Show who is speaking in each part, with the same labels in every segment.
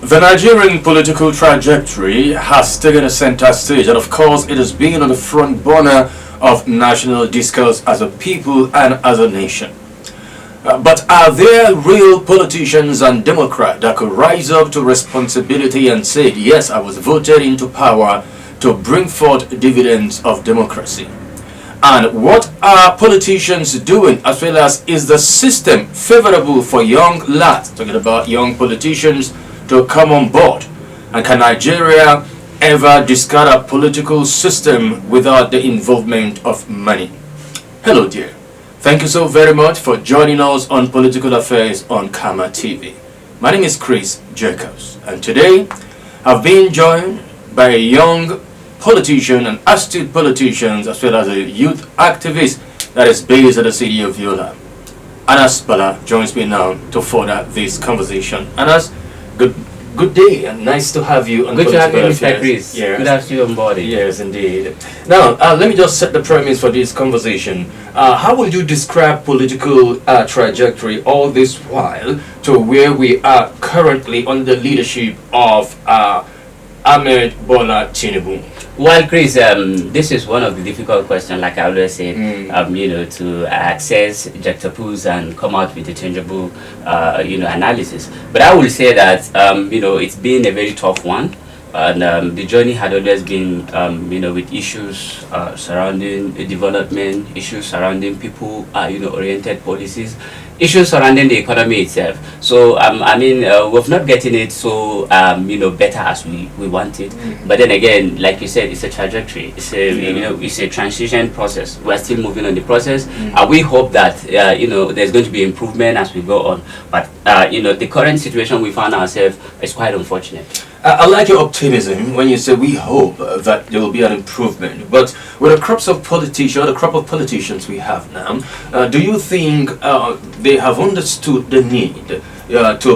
Speaker 1: The Nigerian political trajectory has taken a center stage, and of course it has been on the front burner of national discourse as a people and as a nation. But are there real politicians and Democrats that could rise up to responsibility and say, yes, I was voted into power to bring forth dividends of democracy? And what are politicians doing, as well as is the system favorable for young lads, talking about young politicians, to come on board? And can Nigeria ever discard a political system without the involvement of money? Hello dear, thank you so very much for joining us on Political Affairs on Comr TV. My name is Chris Jacobs, and today I've been joined by a young politician and astute politicians, as well as a youth activist that is based at the city of Yola. Anas Bala joins me now to further this conversation. Anas, good day, and nice to have you on
Speaker 2: Good to have you,
Speaker 1: Political
Speaker 2: Mr. Chris.
Speaker 1: Yes.
Speaker 2: Good to have you on board.
Speaker 1: Yes, indeed. Now, let me just set the premise for this conversation. How would you describe political trajectory all this while to where we are currently under the leadership of Ahmed Bola Tinubu?
Speaker 2: Well, Chris, this is one of the difficult questions, like I always say, to access, juxtapose, and come out with a changeable, analysis. But I will say that, it's been a very tough one. And the journey had always been, with issues surrounding development, issues surrounding people, oriented policies, issues surrounding the economy itself. So, we've not getting it so, better as we want it. But then again, like you said, it's a trajectory. It's a, it's a transition process. We're still moving on the process. And we hope that, there's going to be improvement as we go on. But, the current situation we find ourselves is quite unfortunate.
Speaker 1: I like your optimism when you say we hope that there will be an improvement. But with the crop of politicians we have now, do you think they have understood the need to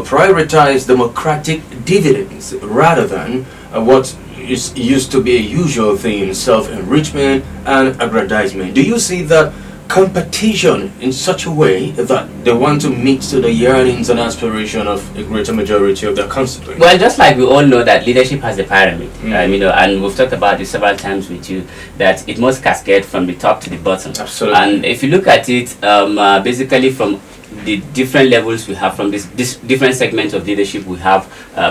Speaker 1: prioritize democratic dividends rather than what is used to be a usual thing, self-enrichment and aggrandizement? Do you see that competition in such a way that they want to meet to the yearnings and aspiration of a greater majority of their constituents?
Speaker 2: Well, just like we all know that leadership has a pyramid, and we've talked about this several times with you, that it must cascade from the top to the bottom.
Speaker 1: Absolutely.
Speaker 2: And if you look at it, basically from the different levels we have, from this different segments of leadership we have,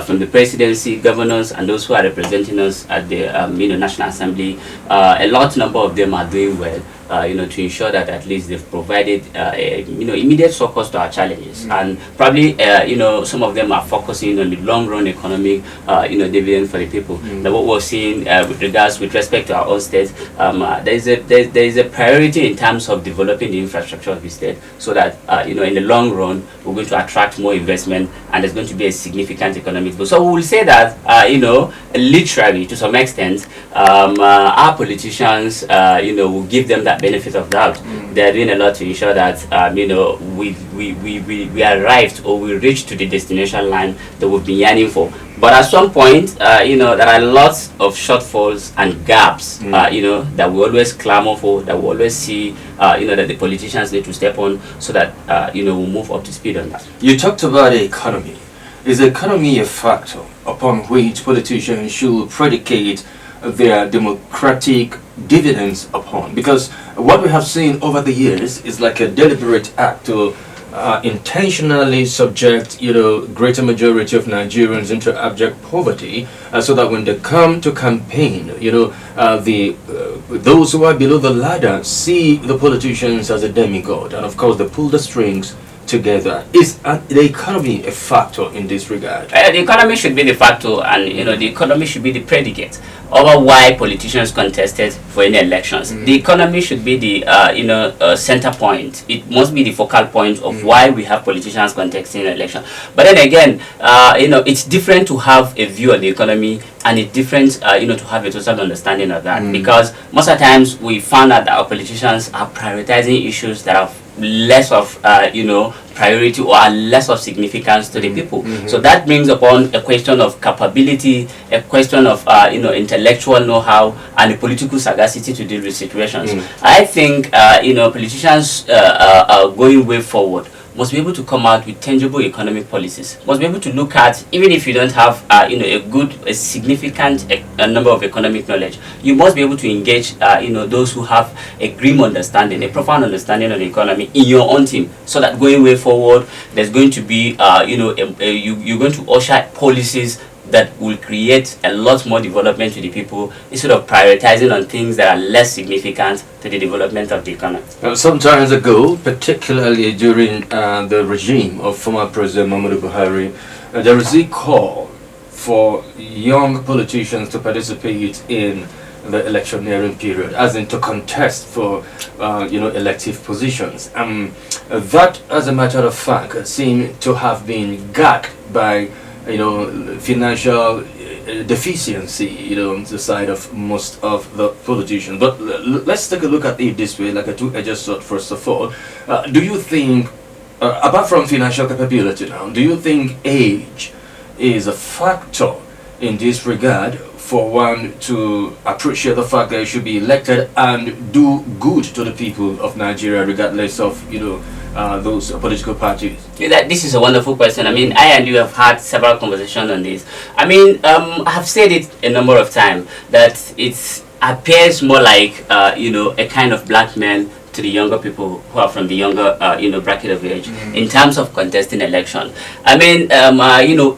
Speaker 2: from the presidency, governors, and those who are representing us at the National Assembly, a large number of them are doing well. To ensure that at least they've provided, immediate succors to our challenges. And probably, some of them are focusing on the long-run economic, dividend for the people. Now, what we're seeing with respect to our own state, there is a priority in terms of developing the infrastructure of the state, so that, in the long run, we're going to attract more investment, and there's going to be a significant economic boost. So we will say that, literally, to some extent, our politicians, will give them that benefit of doubt. They are doing a lot to ensure that we arrived, or we reached to the destination line that we've been yearning for. But at some point, there are lots of shortfalls and gaps, that we always clamor for, that we always see, that the politicians need to step on, so that we'll move up to speed on that.
Speaker 1: You talked about the economy. Is the economy a factor upon which politicians should predicate their democratic dividends upon? Because what we have seen over the years is like a deliberate act to intentionally subject greater majority of Nigerians into abject poverty, so that when they come to campaign, those who are below the ladder see the politicians as a demigod, and of course they pull the strings together. Is the economy a factor in this regard?
Speaker 2: The economy should be the factor, and the economy should be the predicate over why politicians contested for any elections. The economy should be the center point. It must be the focal point of why we have politicians contesting an election. But then again, it's different to have a view on the economy, and it's different, to have a total understanding of that. Because most of the times we found out that our politicians are prioritizing issues that are less of priority or are less of significance to the people. So that brings upon a question of capability, a question of intellectual know-how, and the political sagacity to deal with situations. I think politicians going way forward must be able to come out with tangible economic policies, must be able to look at, even if you don't have a significant number of economic knowledge, you must be able to engage those who have a grim understanding, a profound understanding of the economy in your own team, so that going way forward, there's going to be you're going to usher policies that will create a lot more development to the people, instead of prioritizing on things that are less significant to the development of the economy.
Speaker 1: Some time ago, particularly during the regime of former President Muhammadu Buhari, there is a call for young politicians to participate in the electioneering period, as in to contest for elective positions. That, as a matter of fact, seemed to have been gagged by financial deficiency, on the side of most of the politicians. But let's take a look at it this way, like a two-edged sword. First of all, do you think, apart from financial capability now, do you think age is a factor in this regard for one to appreciate the fact that he should be elected and do good to the people of Nigeria, regardless of those political parties?
Speaker 2: This is a wonderful question. I mean, I and you have had several conversations on this. I mean, I have said it a number of times that it appears more like a kind of blackmail to the younger people who are from the younger bracket of age in terms of contesting election. I mean,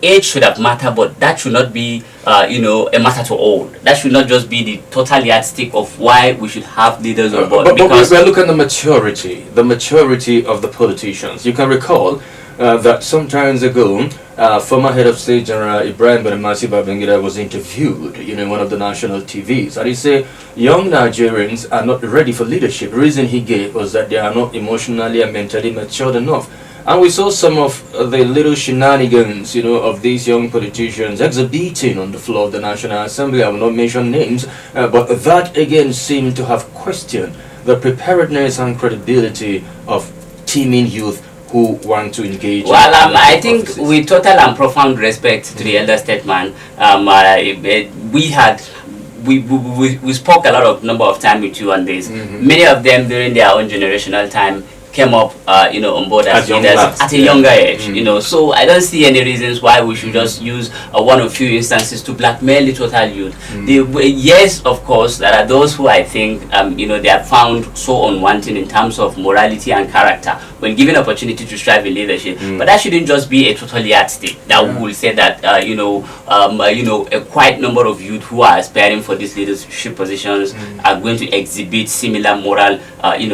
Speaker 2: age should have mattered, but that should not be a matter to all. That should not just be the total yardstick of why we should have leaders on board.
Speaker 1: But we're looking at the maturity of the politicians. You can recall that some time ago, former head of state General Ibrahim Badamasi Babangida was interviewed in one of the national TVs, and he said young Nigerians are not ready for leadership. The reason he gave was that they are not emotionally and mentally matured enough. And we saw some of the little shenanigans, of these young politicians exhibiting on the floor of the National Assembly. I will not mention names, but that again seemed to have questioned the preparedness and credibility of teeming youth who want to engage.
Speaker 2: Well, I think with total and profound respect to the elder statesman, we spoke a lot of number of time with you on this. Many of them during their own generational time came up on board as leaders at a younger age, so I don't see any reasons why we should just use one or few instances to blackmail the total youth. Yes, of course, there are those who I think they are found so unwanting in terms of morality and character when given opportunity to strive in leadership, but that shouldn't just be a total yardstick that we will say that a quite number of youth who are aspiring for these leadership positions are going to exhibit similar moral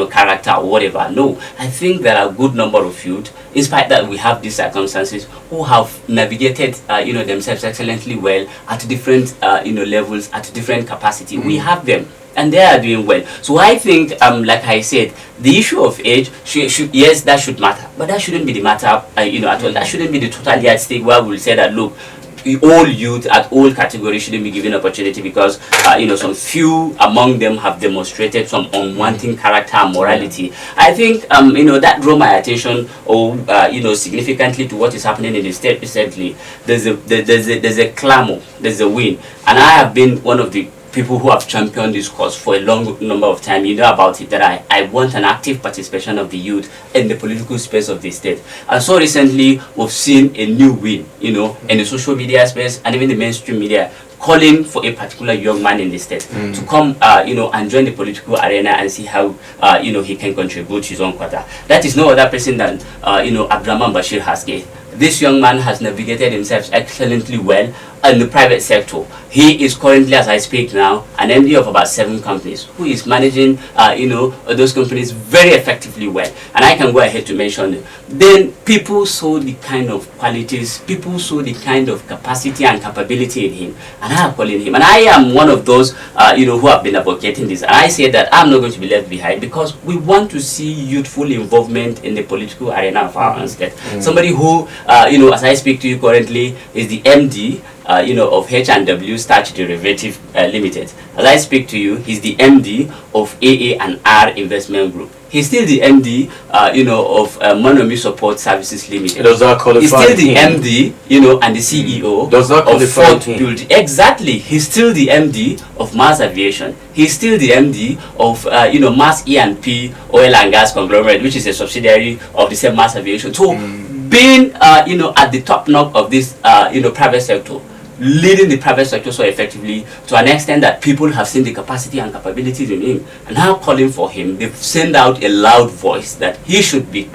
Speaker 2: character or whatever. No, I think there are a good number of youth, in spite that we have these circumstances, who have navigated themselves excellently well at different levels, at different capacity. We have them, and they are doing well. So I think, like I said, the issue of age should yes, that should matter, but that shouldn't be the matter at all. That shouldn't be the total yardstick where we'll say that, look, all youth at all categories shouldn't be given opportunity because some few among them have demonstrated some unwanting character and morality. I think that drew my attention significantly to what is happening in the state recently. There's a clamor, there's a win, and I have been one of the people who have championed this cause for a long number of time. You know about it, that I want an active participation of the youth in the political space of the state. And so recently we've seen a new win, in the social media space and even the mainstream media, calling for a particular young man in the state to come and join the political arena and see how he can contribute his own quota. That is no other person than Abdurrahman Bashir Haske. This young man has navigated himself excellently well in the private sector. He is currently, as I speak now, an MD of about 7 companies who is managing, those companies very effectively well. And I can go ahead to mention them. Then people saw the kind of qualities, people saw the kind of capacity and capability in him, and I am calling him. And I am one of those, who have been advocating this. And I say that I'm not going to be left behind because we want to see youthful involvement in the political arena of our own state. Somebody who, as I speak to you currently, is the MD of H&W Starch Derivative Limited. As I speak to you, he's the MD of AA&R Investment Group. He's still the MD, of Monomy Support Services Limited.
Speaker 1: Does that qualify?
Speaker 2: He's still the
Speaker 1: him?
Speaker 2: MD, and the CEO.
Speaker 1: Does that qualify
Speaker 2: of Ford
Speaker 1: him?
Speaker 2: Building. Exactly. He's still the MD of Mars Aviation. He's still the MD of Mars E&P Oil and Gas Conglomerate, which is a subsidiary of the same Mars Aviation. So being at the top notch of this private sector, leading the private sector so effectively to an extent that people have seen the capacity and capabilities in him, and now calling for him, they've sent out a loud voice that he should be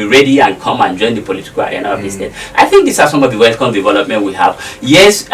Speaker 2: ready and come and join the political arena of the state. I think these are some of the welcome development we have. Yes,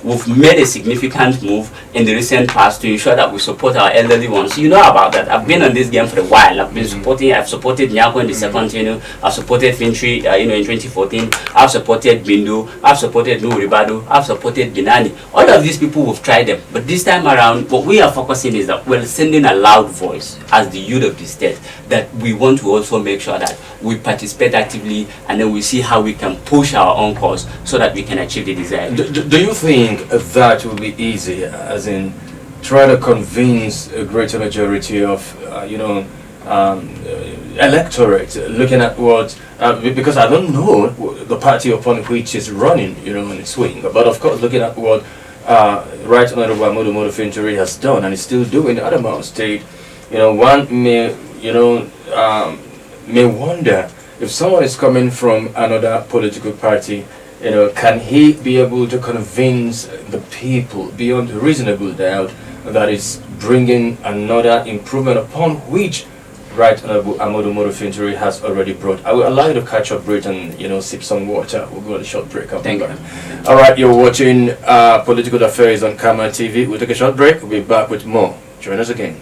Speaker 2: we've made a significant move in the recent past to ensure that we support our elderly ones. You know about that. I've been on this game for a while. I've supported Nyako in the second tenure. I've supported Fintri, in 2014. I've supported Bindu. I've supported Nuribadu. I've supported Binani. All of these people, we've tried them. But this time around, what we are focusing is that we're sending a loud voice as the youth of the state that we want to also make sure that we participate actively, and then we see how we can push our own cause so that we can achieve the desired.
Speaker 1: Do you think that will be easy, as in try to convince a greater majority of, electorate, looking at what, because I don't know the party upon which is running, in its swing, but of course looking at what Right Honorable Amodu Fintiri has done and is still doing in Adamawa State, one may wonder if someone is coming from another political party, can he be able to convince the people beyond reasonable doubt that it's bringing another improvement upon which Right Honorable Amodu Fintiri has already brought. I will allow you to catch up, breathe, and sip some water. We'll go on a short break.
Speaker 2: Thank you.
Speaker 1: All right, you're watching Political Affairs on Comr TV. We'll take a short break. We'll be back with more. Join us again.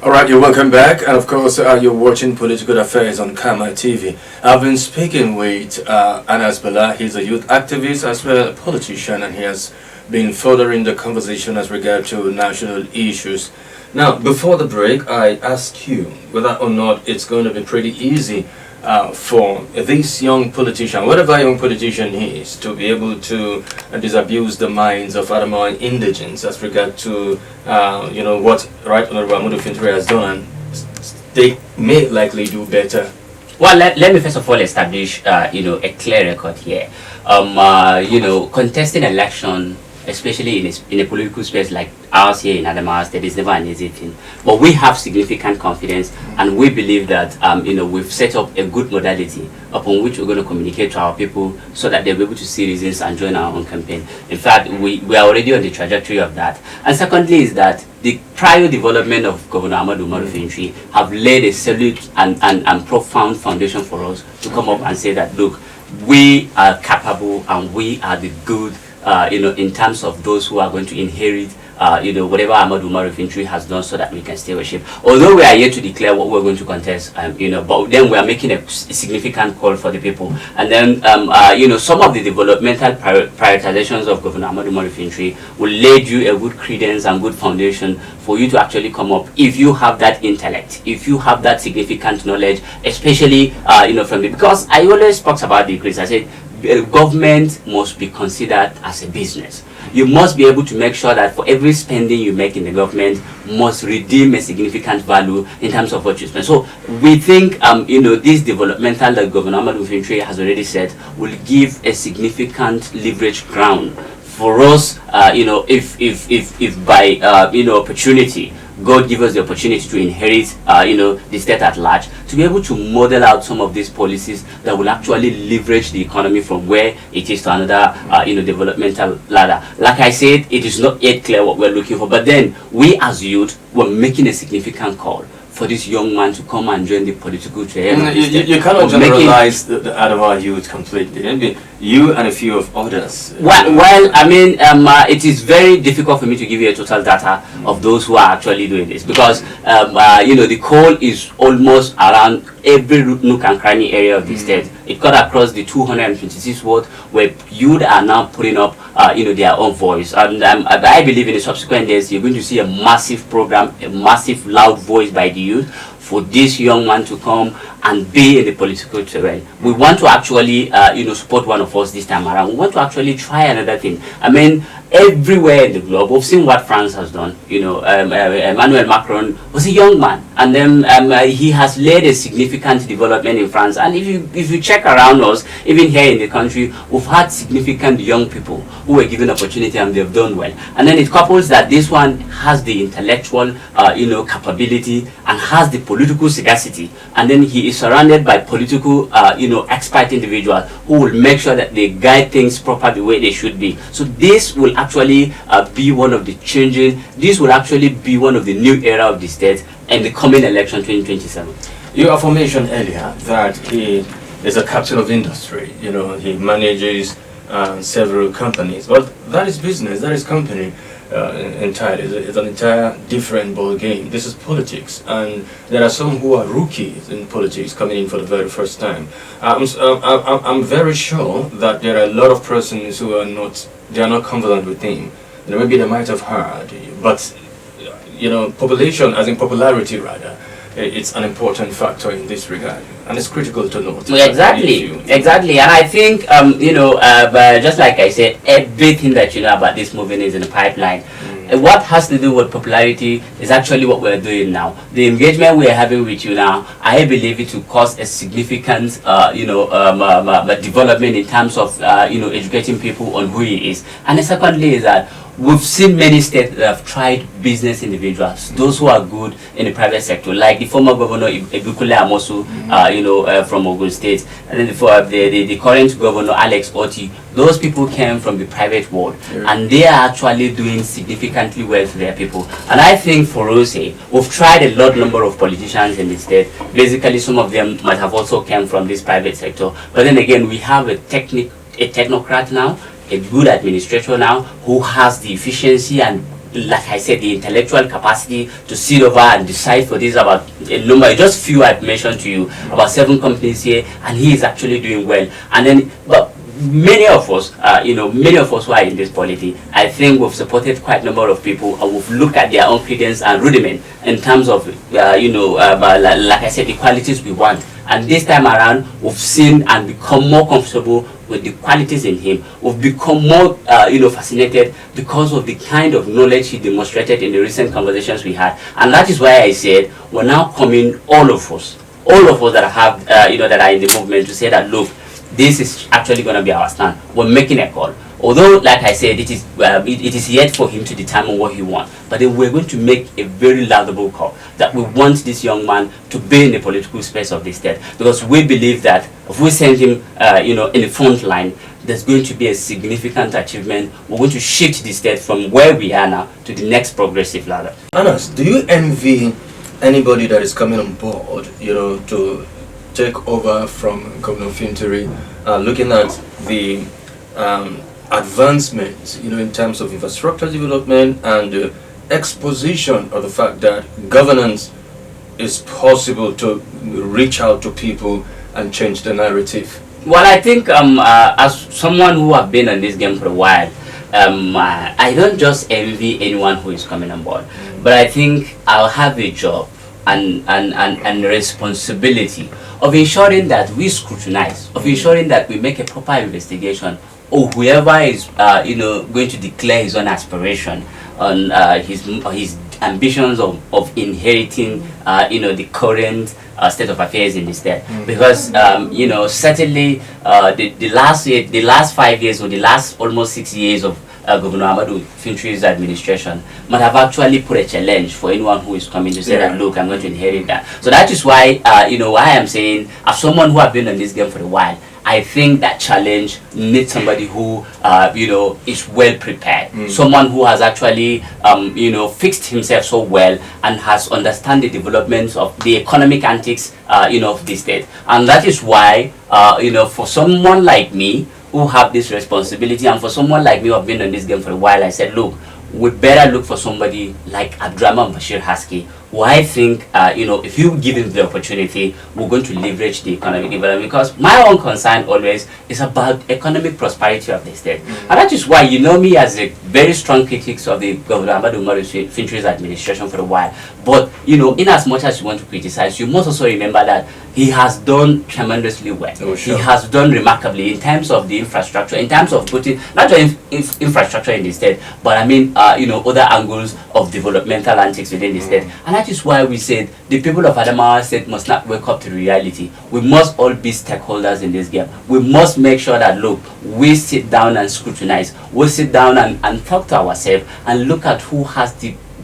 Speaker 1: Alright, you're welcome back, and of course you're watching Political Affairs on Comr TV. I've been speaking with Bala. He's a youth activist as well as a politician, and he has been furthering the conversation as regard to national issues. Now, before the break, I asked you whether or not it's going to be pretty easy for this young politician, whatever young politician he is, to be able to disabuse the minds of Adamawa indigents as regard to what Right Honorable Amodu Fintiri has done, and they may likely do better.
Speaker 2: Well, let me first of all establish a clear record here. Contesting election, especially in a political space like ours here in Adamawa State, is never an easy thing. But we have significant confidence, and we believe that we've set up a good modality upon which we're going to communicate to our people so that they'll be able to see reasons and join our own campaign. In fact, we are already on the trajectory of that. And secondly is that the prior development of Governor Amodu Fintiri have laid a solid and profound foundation for us to come up and say that, look, we are capable and we are the good in terms of those who are going to inherit, whatever Amodu Fintiri has done, so that we can stay with ship. Although we are yet to declare what we're going to contest, but then we are making a significant call for the people. And then, some of the developmental prioritizations of Governor Amodu Fintiri will lay you a good credence and good foundation for you to actually come up if you have that intellect, if you have that significant knowledge, especially, because I always talk about the Greeks. I said, government must be considered as a business. You must be able to make sure that for every spending you make in the government must redeem a significant value in terms of what you spend. So we think this developmental that Governor Amodu Fintiri has already said will give a significant leverage ground for us, if by opportunity God give us the opportunity to inherit, the state at large, to be able to model out some of these policies that will actually leverage the economy from where it is to another, developmental ladder. Like I said, it is not yet clear what we're looking for, but then we as youth were making a significant call for this young man to come and join the political trail.
Speaker 1: You cannot generalize the Adamawa youth completely. I mean, you and a few of others.
Speaker 2: Well, I mean, it is very difficult for me to give you a total data of those who are actually doing this, because you know, the call is almost around every nook and cranny area of the state. It cut across the 226 wards, where youth are now putting up you know, their own voice. And I believe in the subsequent days you're going to see a massive program, a massive loud voice by the youth for this young man to come and be in the political terrain. We want to actually you know, support one of us this time around. We want to actually try another thing. I mean, everywhere in the globe, we've seen what France has done. You know, Emmanuel Macron was a young man, and then he has led a significant development in France. And if you check around us, even here in the country, we've had significant young people who were given opportunity and they've done well. And then it couples that this one has the intellectual you know, capability and has the political sagacity, and then he is surrounded by political you know, expert individuals who will make sure that they guide things proper the way they should be. So this will actually be one of the changing, this will actually be one of the new era of the state in the coming election 2027.
Speaker 1: Your affirmation earlier that he is a captain of industry, you know, he manages several companies, but that is business, that is company entirely. It's an entire different ball game. This is politics, and there are some who are rookies in politics coming in for the very first time. I'm very sure that there are a lot of persons who are not, they are not conversant with him. You know, maybe they might have heard, but you know, population, as in popularity rather, it's an important factor in this regard, and it's critical to note.
Speaker 2: Well, exactly, and I think you know, but just like I said, everything that you know about this movement is in the pipeline. What has to do with popularity is actually what we're doing now. The engagement we're having with you now, I believe it will cause a significant you know, development in terms of you know, educating people on who he is. And the secondly is that we've seen many states that have tried business individuals, those who are good in the private sector, like the former governor Ibukule Amosu, you know, from Ogun State, and then the current governor Alex Oti. Those people came from the private world, and they are actually doing significantly well for their people. And I think for us, we've tried a lot number of politicians in the state. Basically, some of them might have also come from this private sector, but then again, we have a technocrat now, a good administrator now, who has the efficiency and, like I said, the intellectual capacity to sit over and decide for this about a number, just few I've mentioned to you, about 7 companies here, and he is actually doing well. And then, but many of us, you know, many of us who are in this polity, I think we've supported quite a number of people, and we've looked at their own credence and rudiment in terms of, you know, like I said, the qualities we want. And this time around, we've seen and become more comfortable with the qualities in him. We've become more, you know, fascinated because of the kind of knowledge he demonstrated in the recent conversations we had. And that is why I said we're now coming, all of us that have, you know, that are in the movement, to say that, look, this is actually going to be our stand. We're making a call. Although, like I said, it is yet for him to determine what he wants. But then we're going to make a very laudable call that we want this young man to be in the political space of the state. Because we believe that if we send him, you know, in the front line, there's going to be a significant achievement. We're going to shift the state from where we are now to the next progressive ladder.
Speaker 1: Anas, do you envy anybody that is coming on board, you know, to take over from Governor Fintiri, looking at the advancements, you know, in terms of infrastructure development and exposition of the fact that governance is possible to reach out to people and change the narrative?
Speaker 2: Well, I think as someone who have been on this game for a while, I don't just envy anyone who is coming on board, but I think I'll have a job and responsibility of ensuring that we scrutinize, of ensuring that we make a proper investigation, or whoever is you know, going to declare his own aspiration on his ambitions of inheriting you know, the current state of affairs in the state. Because you know, certainly the last 5 years, or the last almost 6 years of Governor Amadou Fintiri's administration might have actually put a challenge for anyone who is coming to say that, look, I'm going to inherit that. So that is why you know, why I'm saying, as someone who have been in this game for a while, I think that challenge needs somebody who, is well prepared. Someone who has actually, fixed himself so well and has understand the developments of the economic antics, of the state. And that is why, for someone like me who have this responsibility, and for someone like me who have been in this game for a while, I said, look, we better look for somebody like Abdurrahman Bashir Haski, who I think, if you give him the opportunity, we're going to leverage the economic development. Because my own concern always is about economic prosperity of the state. And that is why you know me as a very strong critic of the Governor Ahmadu Umaru Fintiri's administration for a while. But, in as much as you want to criticize, you must also remember that he has done tremendously well.
Speaker 1: Oh, sure.
Speaker 2: He has done remarkably in terms of the infrastructure, in terms of putting not just infrastructure in the state, but I mean, other angles of developmental antics within the state. And that is why we said the people of Adamawa State must not wake up to reality. We must all be stakeholders in this game. We must make sure that, look, we sit down and scrutinize. We sit down and talk to ourselves and look at who has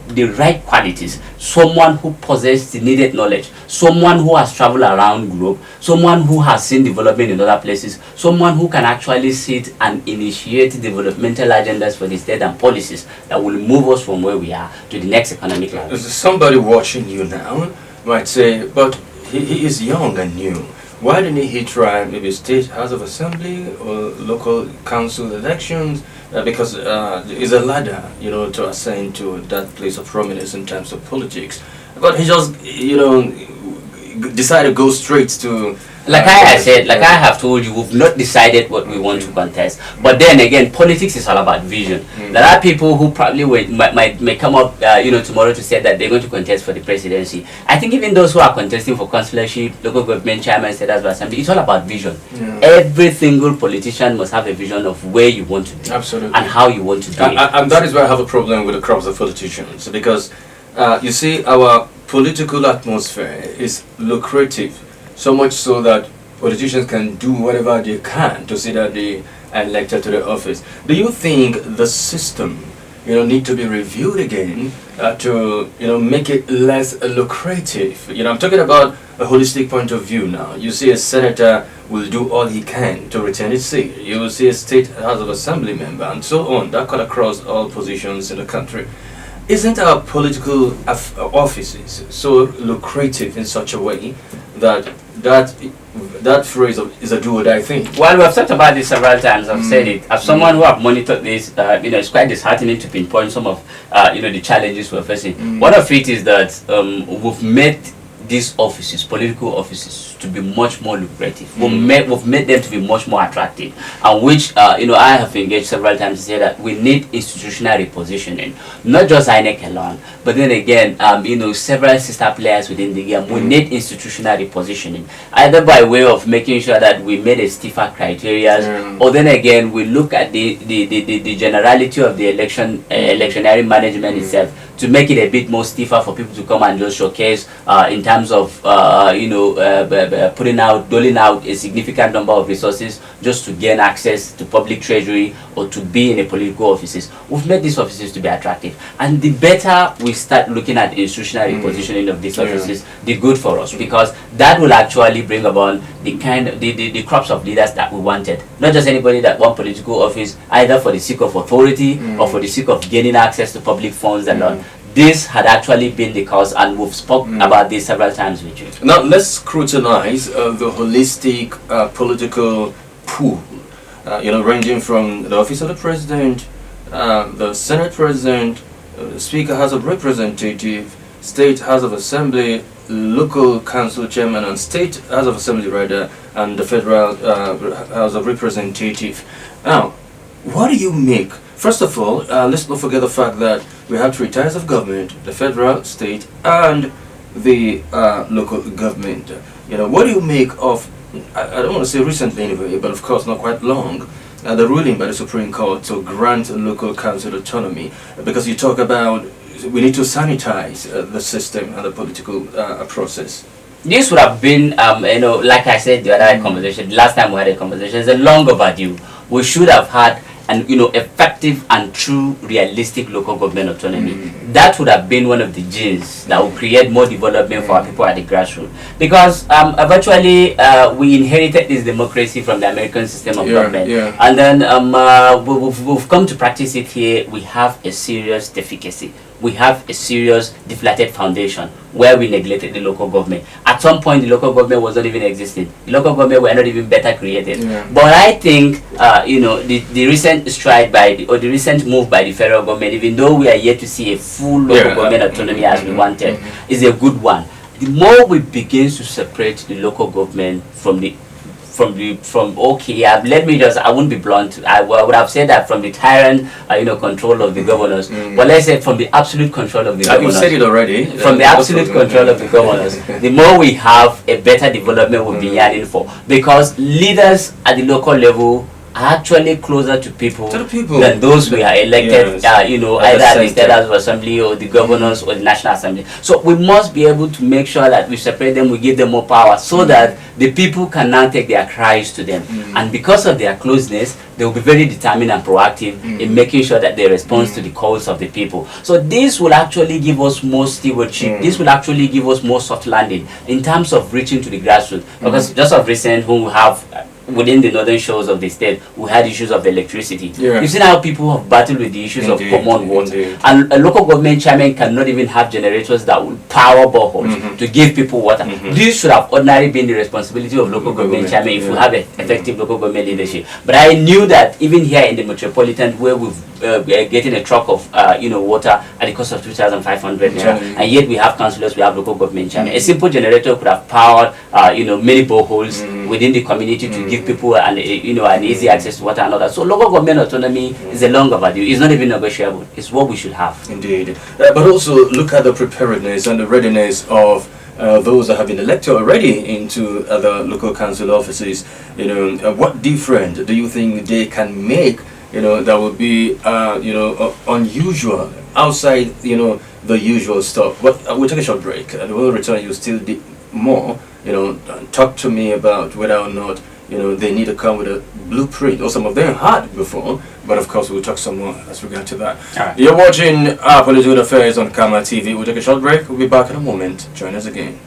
Speaker 2: the right qualities, someone who possesses the needed knowledge, someone who has traveled around globe, someone who has seen development in other places, someone who can actually sit and initiate developmental agendas for the state and policies that will move us from where we are to the next economic level.
Speaker 1: Somebody watching you now might say, but he is young and new. Why didn't he try maybe state house of assembly or local council elections? Because it's a ladder, to ascend to that place of prominence in terms of politics. But he just, decided to go straight to...
Speaker 2: Like I said, like I have told you, we've not decided what we want to contest. But then again, politics is all about vision. There are people who probably may come up, tomorrow to say that they're going to contest for the presidency. I think even those who are contesting for councillorship, local government chairman, state house of assembly, it's all about vision. Every single politician must have a vision of where you want to be.
Speaker 1: Absolutely.
Speaker 2: And how you want to do it.
Speaker 1: And that is why I have a problem with the crops of politicians. Because, you see, our political atmosphere is lucrative. So much so that politicians can do whatever they can to see that they are elected to the office. Do you think the system, need to be reviewed again to, make it less lucrative? I'm talking about a holistic point of view now. You see a senator will do all he can to retain his seat. You will see a state house of assembly member and so on. That cut across all positions in the country. Isn't our political offices so lucrative in such a way that that phrase is a do or die thing?
Speaker 2: Well, we have talked about this several times. I've said it. As someone who have monitored this, it's quite disheartening to pinpoint some of, the challenges we're facing. One of it is that we've made these offices, political offices, to be much more lucrative. We've made them to be much more attractive, and which I have engaged several times to say that we need institutional repositioning, not just INEC alone, but then again, several sister players within the game. We need institutional repositioning, either by way of making sure that we made a stiffer criteria, or then again we look at the generality of the electionary management itself, to make it a bit more stiffer for people to come and just showcase in terms of doling out a significant number of resources just to gain access to public treasury or to be in a political offices. We've made these offices to be attractive, and the better we start looking at institutional repositioning of these offices, the good for us, because that will actually bring about the crops of leaders that we wanted. Not just anybody that want political office either for the sake of authority or for the sake of gaining access to public funds and all. This had actually been the cause, and we've spoken about this several times with you.
Speaker 1: Now let's scrutinize the holistic political pool, ranging from the office of the president, the Senate president, Speaker House of Representative, State House of Assembly, local council chairman, and State House of Assembly rather, and the Federal House of Representative. Now, what do you make? First of all, let's not forget the fact that we have three tiers of government: the federal, state, and the local government. What do you make of, I don't want to say recently anyway, but of course not quite long, the ruling by the Supreme Court to grant local council autonomy? Because you talk about we need to sanitize the system and the political process.
Speaker 2: This would have been, like I said the other conversation, last time we had a conversation, it's a long overdue. We should have had and effective and true realistic local government autonomy. That would have been one of the genes that will create more development for our people at the grassroots, because eventually we inherited this democracy from the American system of government, and then we've come to practice it here. We have a serious deficiency. We have a serious deflated foundation where we neglected the local government. At some point, the local government was not even existing. The local government were not even better created. But I think, the recent stride or the recent move by the federal government, even though we are yet to see a full local government autonomy as we wanted, is a good one. The more we begin to separate the local government let me just, I won't be blunt, I would have said that from the tyrant control of the governors, but let's say from the absolute control of the governors.
Speaker 1: You said it already.
Speaker 2: From the absolute control of the governors, the more we have, a better development we'll be yearning for, because leaders at the local level are actually closer to people than those who are elected, either at the State House of Assembly or the governors or the National Assembly. So we must be able to make sure that we separate them, we give them more power, so that the people can now take their cries to them. And because of their closeness, they will be very determined and proactive in making sure that they respond to the calls of the people. So this will actually give us more stewardship. This will actually give us more soft landing in terms of reaching to the grassroots. Because just of recent, when we have within the northern shores of the state, we had issues of electricity. You've seen how people have battled with the issues of common water. And a local government chairman cannot even have generators that will power boreholes to give people water. This should have ordinarily been the responsibility of local government chairman if we have effective local government leadership. But I knew that even here in the metropolitan, where we're getting a truck of water at the cost of 2,500 naira, and yet we have councillors, we have local government chairman. A simple generator could have powered many boreholes within the community to give people an easy access to water and all that. So local government autonomy is a long overdue. It's not even negotiable. It's what we should have.
Speaker 1: Indeed. But also look at the preparedness and the readiness of those that have been elected already into other local council offices. What different do you think they can make that would be unusual outside the usual stuff? But we'll take a short break and we'll return. You still more talk to me about whether or not they need to come with a blueprint, or some of them had before, but of course we'll talk some more as regard to that.
Speaker 2: Right.
Speaker 1: You're watching Political Affairs on Comr TV. We'll take a short break. We'll be back in a moment. Join us again.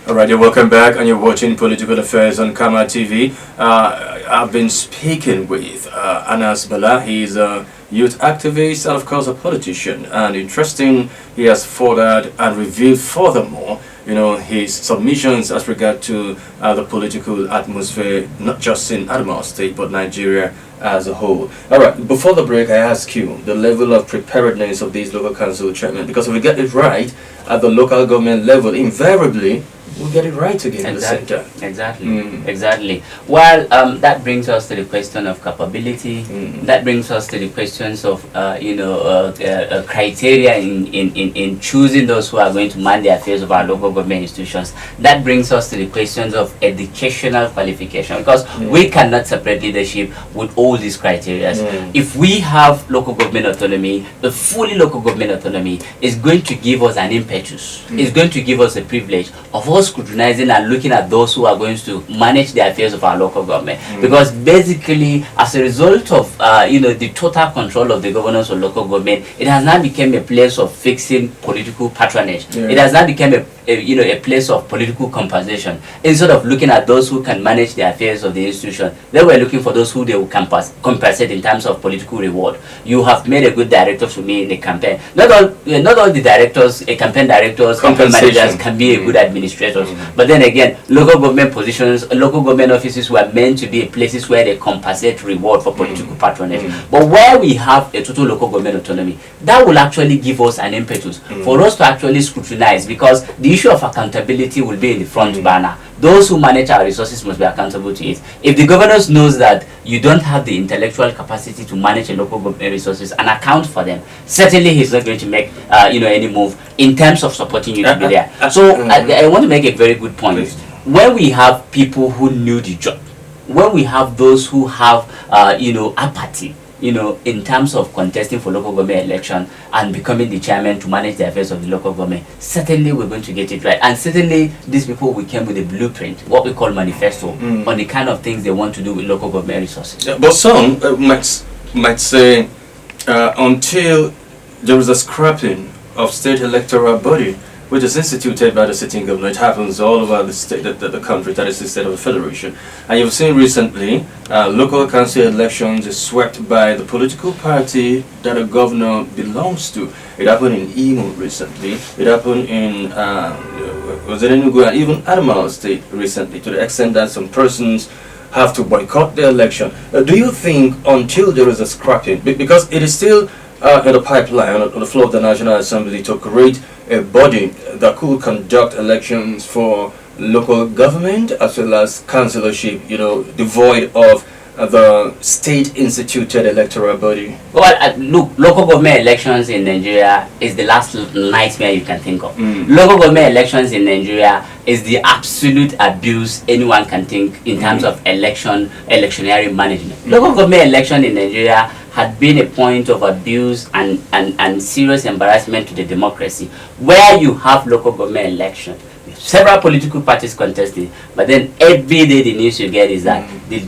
Speaker 1: Alright, you're welcome back and you're watching Political Affairs on Comr TV. I've been speaking with Anas Bala. He's a youth activist and of course a politician. And interesting, he has furthered and revealed furthermore his submissions as regard to the political atmosphere, not just in Adamawa State but Nigeria as a whole. Alright, before the break I asked you the level of preparedness of these local council chairmen, because if we get it right at the local government level, invariably we'll get it right again in the center.
Speaker 2: Exactly. Well, that brings us to the question of capability. That brings us to the questions of criteria in choosing those who are going to man the affairs of our local government institutions. That brings us to the questions of educational qualification, because we cannot separate leadership with all these criteria. If we have local government autonomy, the fully local government autonomy is going to give us an impetus. It's going to give us a privilege of us scrutinizing and looking at those who are going to manage the affairs of our local government, because basically as a result of the total control of the governance of local government, it has now become a place of fixing political patronage. It has now become a place of political compensation. Instead of looking at those who can manage the affairs of the institution, they were looking for those who they will compensate in terms of political reward. You have made a good director for me in a campaign. Not all the directors, campaign directors, campaign managers can be a good administrators. But then again, local government positions, local government offices were meant to be places where they compensate reward for political patronage. But where we have a total local government autonomy, that will actually give us an impetus for us to actually scrutinize, because the issue of accountability will be in the front burner. Those who manage our resources must be accountable to it. If the governors knows that you don't have the intellectual capacity to manage a local government resources and account for them, certainly he's not going to make any move in terms of supporting you to be there. So I want to make a very good point. Please. When we have people who knew the job, when we have those who have apathy, in terms of contesting for local government election and becoming the chairman to manage the affairs of the local government, certainly we're going to get it right. And certainly these people will come with a blueprint, what we call manifesto, on the kind of things they want to do with local government resources.
Speaker 1: Yeah, but some might say until there is a scrapping of state electoral body, which is instituted by the sitting government. It happens all over the state, the country, that is the state of the federation. And you've seen recently, local council elections is swept by the political party that a governor belongs to. It happened in Imo recently. It happened in, was it Enugu, and even Adamawa State recently, to the extent that some persons have to boycott the election. Do you think until there is a scrapping, because it is still in the pipeline on the floor of the National Assembly to create a body that could conduct elections for local government as well as councillorship, devoid of the state-instituted electoral body?
Speaker 2: Well, look, local government elections in Nigeria is the last nightmare you can think of. Local government elections in Nigeria is the absolute abuse anyone can think in terms of electionary management. Local government election in Nigeria had been a point of abuse and serious embarrassment to the democracy, where you have local government election, several political parties contesting, but then every day the news you get is that the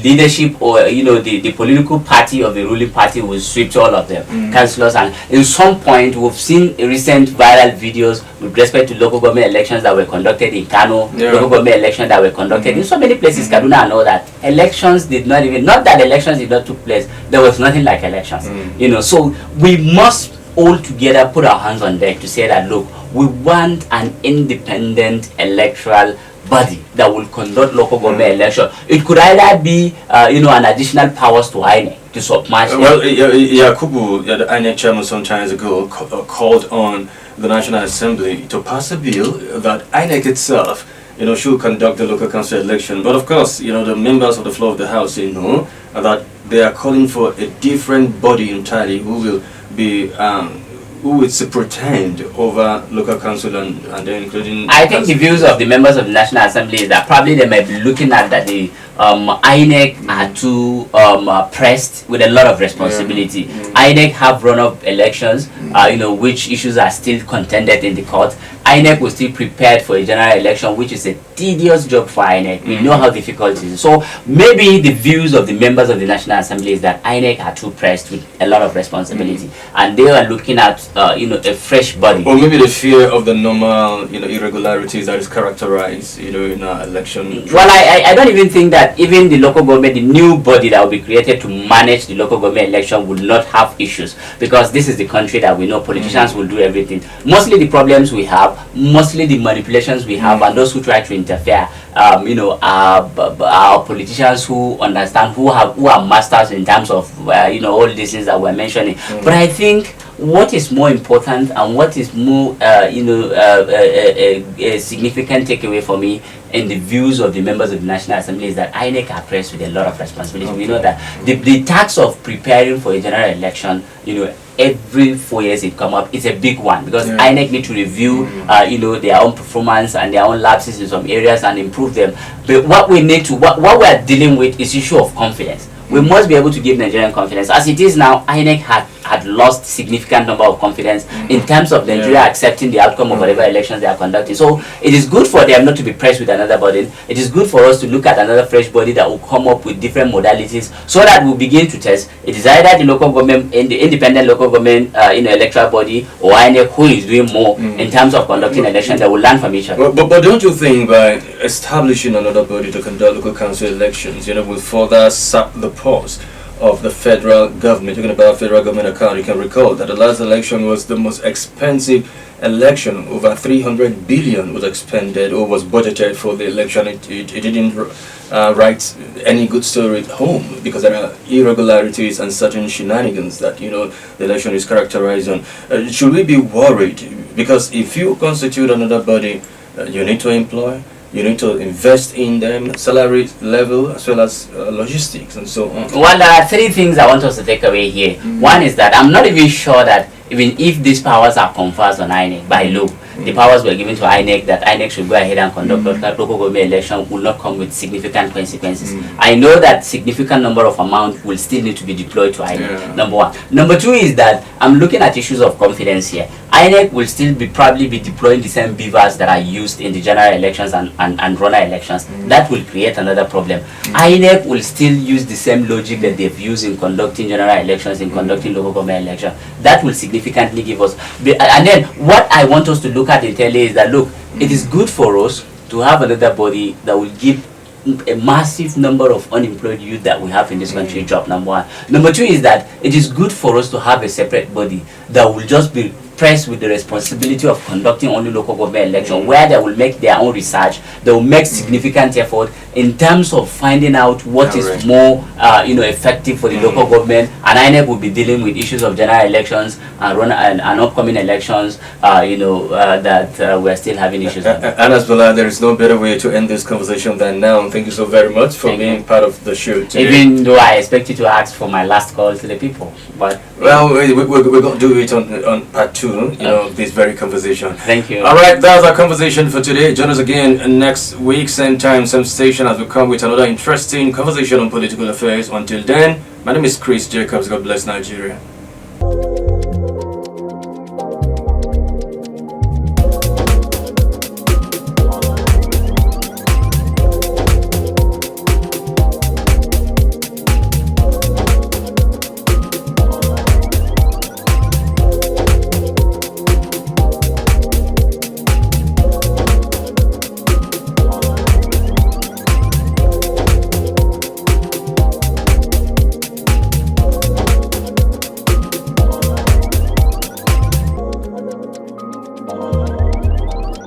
Speaker 2: leadership or the political party of the ruling party will sweep all of them, councillors, and in some point we've seen recent viral videos with respect to local government elections that were conducted in Kano, local government elections that were conducted in so many places, Kaduna and all that. Elections did not even, not that elections did not took place, there was nothing like elections. So we must all together put our hands on deck to say that, look, we want an independent electoral body that will conduct local government election. It could either be, an additional powers to INEC to submerge.
Speaker 1: Well, Yakubu, the INEC chairman, some time ago called on the National Assembly to pass a bill that INEC itself, should conduct the local council election. But of course, the members of the floor of the House say no, and that they are calling for a different body entirely who will be who would pretend over local council and then including...
Speaker 2: I think the views of the members of the National Assembly is that probably they might be looking at that the INEC are too pressed with a lot of responsibility. INEC have run-up elections, which issues are still contended in the court. INEC was still prepared for a general election, which is a tedious job for INEC. We know how difficult it is. So maybe the views of the members of the National Assembly is that INEC are too pressed with a lot of responsibility, and they are looking at a fresh body.
Speaker 1: Or maybe the fear of the normal irregularities that is characterized in our election.
Speaker 2: Well, I don't even think that even the local government, the new body that will be created to manage the local government election, will not have issues, because this is the country that we know politicians will do everything. Mostly the problems we have, mostly the manipulations we have, and those who try to interfere, our politicians who understand, who are masters in terms of all these things that we're mentioning. But I think what is more important and what is more a significant takeaway for me in the views of the members of the National Assembly is that INEC are pressed with a lot of responsibility. We know that the task of preparing for a general election, every 4 years it come up, it's a big one, because INEC need to review their own performance and their own lapses in some areas and improve them. But what we need to, what we are dealing with is issue of confidence. We must be able to give Nigerian confidence. As it is now, INEC had lost significant number of confidence in terms of Nigeria accepting the outcome of whatever elections they are conducting. So it is good for them not to be pressed with another body. It is good for us to look at another fresh body that will come up with different modalities, so that we'll begin to test. It is either the local government, in the independent local government electoral body, or INEC who is doing more in terms of conducting elections that will learn from each other.
Speaker 1: But don't you think by establishing another body to conduct local council elections, will further sap the pause of the federal government. Talking about federal government account, you can recall that the last election was the most expensive election. Over 300 billion was expended or was budgeted for the election. It didn't write any good story at home, because there are irregularities and certain shenanigans that the election is characterized on. Should we be worried? Because if you constitute another body, you need to employ, you need to invest in them, salary level as well as logistics and so on.
Speaker 2: Well, there are three things I want us to take away here. One is that I'm not even sure that even if these powers are conferred on INEC by law, the powers were given to INEC, that INEC should go ahead and conduct local government election, will not come with significant consequences. I know that significant number of amount will still need to be deployed to INEC, number one. Number two is that I'm looking at issues of confidence here. INEC will still probably be deploying the same beavers that are used in the general elections and runner elections. That will create another problem. INEC will still use the same logic that they've used in conducting general elections, in conducting local government elections. That will significantly give us. And then what I want us to look at internally is that, look, it is good for us to have another body that will give a massive number of unemployed youth that we have in this country job, number one. Number two is that it is good for us to have a separate body that will just be pressed with the responsibility of conducting only local government election, where they will make their own research, they will make significant effort in terms of finding out what is more effective for the local government, and INEC will be dealing with issues of general elections and upcoming elections that we're still having issues with.
Speaker 1: And as Bala, there is no better way to end this conversation than now. Thank you so very much for being part of the show today.
Speaker 2: Even though I expect you to ask for my last call to the people, but
Speaker 1: well, we're going to do it on part 2, this very conversation.
Speaker 2: Thank you.
Speaker 1: All right, that's our conversation for today. Join us again next week, same time, same station, as we come with another interesting conversation on political affairs. Until then, my name is Chris Jacobs. God bless Nigeria.